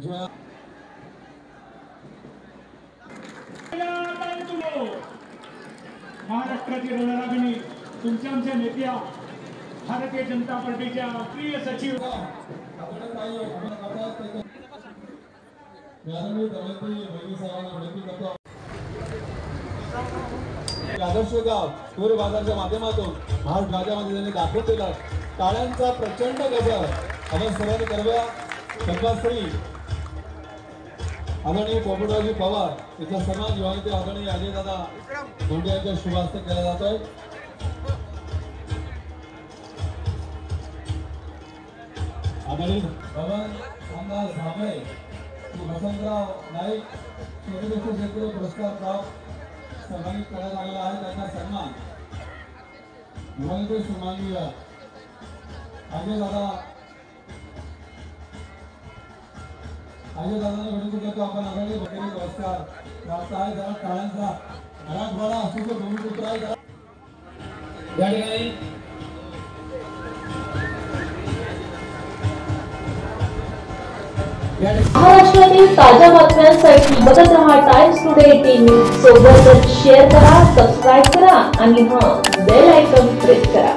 तुझ्या महाराष्ट्राची रणरागिणी तुमच्या आमच्या नेत्या भारतीय जनता पार्टीच्या प्रिय सचिव आदर्श गाव सूर्य बाजारच्या माध्यमातून महाराष्ट्र राज्यामध्ये त्यांनी दाखवून दिला टाळ्यांचा प्रचंड गजर आपण सर्वांनी करूया। सन्मानश्री आदरणीय पोपटरावजी पवार यांचा सन्मान युवानेते आदरणीय अजयदादा धोंडे यांच्या शुभ हस्ते केला जातोय। आदरणीय पवन आमदार भामरे वसंतराव नाईक शोधेश्वर क्षेत्रीय पुरस्कार प्राप्त सन्मानित करण्यात आलेला आहे। त्यांना सन्मान युवानेते सन्माननीय अजयदादांना विनंती करतो आपण आदरणीय वगैरे पुरस्कार प्राप्त आहे। जरा टाळ्यांचा मराठवाडा असतो भूमिपुत्र आहे या ठिकाणी महाराष्ट्रातील ताज्या बातम्यांसाठी बघत रहा टाइम्स टुडे टीव्ही सोबतच शेअर करा, सबस्क्राईब करा आणि बेल आयकॉन प्रेस करा।